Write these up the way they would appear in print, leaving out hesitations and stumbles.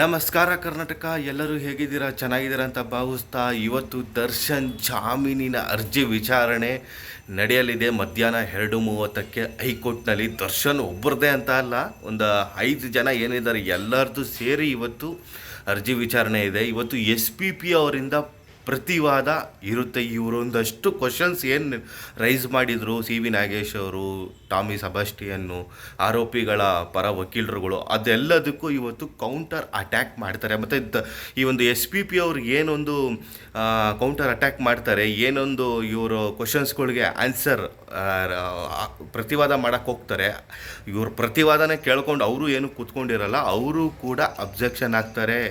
ನಮಸ್ಕಾರ ಕರ್ನಾಟಕ. ಎಲ್ಲರೂ ಹೇಗಿದ್ದೀರಾ? ಚೆನ್ನಾಗಿದ್ದೀರಾ ಅಂತ ಭಾವಿಸ್ತಾ ಇವತ್ತು ದರ್ಶನ್ ಜಾಮೀನಿನ ಅರ್ಜಿ ವಿಚಾರಣೆ ನಡೆಯಲಿದೆ ಮಧ್ಯಾಹ್ನ 2:30ಕ್ಕೆ ಹೈಕೋರ್ಟ್ನಲ್ಲಿ. ದರ್ಶನ್ ಒಬ್ಬರದೇ ಅಂತ ಅಲ್ಲ, ಒಂದು 5 ಜನ ಏನಿದ್ದಾರೆ ಎಲ್ಲರದ್ದು ಸೇರಿ ಇವತ್ತು ಅರ್ಜಿ ವಿಚಾರಣೆ ಇದೆ. ಇವತ್ತು SPP ಅವರಿಂದ ಪ್ರತಿವಾದ ಇರುತ್ತೆ. ಇವರೊಂದಷ್ಟು ಕ್ವಶನ್ಸ್ ಏನು ರೈಸ್ ಮಾಡಿದರು CV ನಾಗೇಶ್ ಅವರು, ಟಾಮಿ ಸಬಾಸ್ಟಿಯನ್ನು, ಆರೋಪಿಗಳ ಪರ ವಕೀಲರುಗಳು, ಅದೆಲ್ಲದಕ್ಕೂ ಇವತ್ತು ಕೌಂಟರ್ ಅಟ್ಯಾಕ್ ಮಾಡ್ತಾರೆ. ಮತ್ತು ಈ ಒಂದು SPP ಅವರು ಏನೊಂದು ಕೌಂಟರ್ ಅಟ್ಯಾಕ್ ಮಾಡ್ತಾರೆ, ಏನೊಂದು ಇವರು ಕ್ವಶನ್ಸ್ಗಳಿಗೆ ಆನ್ಸರ್ ಪ್ರತಿವಾದ ಮಾಡೋಕ್ಕೆ ಹೋಗ್ತಾರೆ. ಇವ್ರ ಪ್ರತಿವಾದನೆ ಕೇಳ್ಕೊಂಡು ಅವರು ಏನು ಕೂತ್ಕೊಂಡಿರಲ್ಲ, ಅವರು ಕೂಡ ಅಬ್ಜೆಕ್ಷನ್ ಆಗ್ತಾರೆ.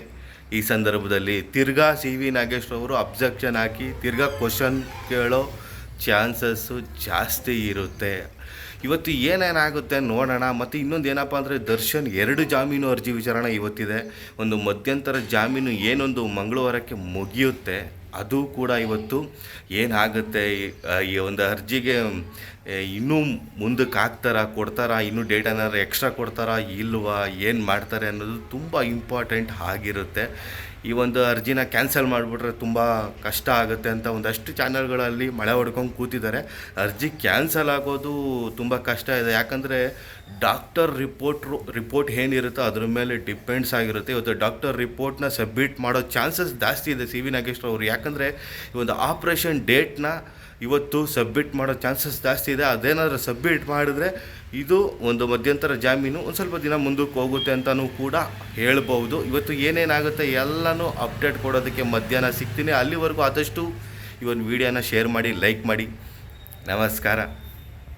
ಈ ಸಂದರ್ಭದಲ್ಲಿ ತಿರ್ಗಾ CV ನಾಗೇಶ್ ಅವರು ಅಬ್ಜೆಕ್ಷನ್ ಹಾಕಿ ತಿರ್ಗಾ ಕ್ವಶನ್ ಕೇಳೋ ಚಾನ್ಸಸ್ಸು ಜಾಸ್ತಿ ಇರುತ್ತೆ. ಇವತ್ತು ಏನೇನಾಗುತ್ತೆ ನೋಡೋಣ. ಮತ್ತು ಇನ್ನೊಂದು ಏನಪ್ಪ ಅಂದರೆ ದರ್ಶನ್ 2 ಜಾಮೀನು ಅರ್ಜಿ ವಿಚಾರಣೆ ಇವತ್ತಿದೆ. ಒಂದು ಮಧ್ಯಂತರ ಜಾಮೀನು ಏನೊಂದು ಮಂಗಳವಾರಕ್ಕೆ ಮುಗಿಯುತ್ತೆ, ಅದು ಕೂಡ ಇವತ್ತು ಏನಾಗುತ್ತೆ, ಈ ಒಂದು ಅರ್ಜಿಗೆ ಇನ್ನೂ ಮುಂದಕ್ಕೆ ಹಾಕ್ತಾರಾ, ಕೊಡ್ತಾರಾ, ಇನ್ನೂ ಡೇಟ್ ಏನಾದ್ರು ಎಕ್ಸ್ಟ್ರಾ ಕೊಡ್ತಾರಾ ಇಲ್ವಾ, ಏನು ಮಾಡ್ತಾರೆ ಅನ್ನೋದು ತುಂಬ ಇಂಪಾರ್ಟೆಂಟ್ ಆಗಿರುತ್ತೆ. ಈ ಒಂದು ಅರ್ಜಿನ ಕ್ಯಾನ್ಸಲ್ ಮಾಡಿಬಿಟ್ರೆ ತುಂಬ ಕಷ್ಟ ಆಗುತ್ತೆ ಅಂತ ಒಂದಷ್ಟು ಚಾನಲ್ಗಳಲ್ಲಿ ಮಳೆ ಹೊಡ್ಕೊಂಡು ಕೂತಿದ್ದಾರೆ. ಅರ್ಜಿ ಕ್ಯಾನ್ಸಲ್ ಆಗೋದು ತುಂಬ ಕಷ್ಟ ಇದೆ. ಯಾಕಂದರೆ ಡಾಕ್ಟರ್ ರಿಪೋರ್ಟ್ ಏನಿರುತ್ತೋ ಅದ್ರ ಮೇಲೆ ಡಿಪೆಂಡ್ಸ್ ಆಗಿರುತ್ತೆ. ಇವತ್ತು ಡಾಕ್ಟರ್ ರಿಪೋರ್ಟ್ನ ಸಬ್ಮಿಟ್ ಮಾಡೋ ಚಾನ್ಸಸ್ ಜಾಸ್ತಿ ಇದೆ CV ನಾಗೇಶ್ ಅವರು. ಯಾಕಂದರೆ ಈ ಒಂದು ಆಪ್ರೇಷನ್ ಡೇಟ್ನ ಇವತ್ತು ಸಬ್ಮಿಟ್ ಮಾಡೋ ಚಾನ್ಸಸ್ ಜಾಸ್ತಿ ಇದೆ. ಅದೇನಾದರೂ ಸಬ್ಮಿಟ್ ಮಾಡಿದ್ರೆ ಇದು ಒಂದು ಮಧ್ಯಂತರ ಜಾಮೀನು ಒಂದು ಸ್ವಲ್ಪ ದಿನ ಮುಂದಕ್ಕೆ ಹೋಗುತ್ತೆ ಅಂತಲೂ ಕೂಡ ಹೇಳ್ಬೋದು. ಇವತ್ತು ಏನೇನಾಗುತ್ತೆ ಎಲ್ಲನೂ ಅಪ್ಡೇಟ್ ಕೊಡೋದಕ್ಕೆ ಮಧ್ಯಾಹ್ನ ಸಿಗ್ತೀನಿ. ಅಲ್ಲಿವರೆಗೂ ಆದಷ್ಟು ಈ ಒಂದು ವಿಡಿಯೋನ ಶೇರ್ ಮಾಡಿ, ಲೈಕ್ ಮಾಡಿ. ನಮಸ್ಕಾರ.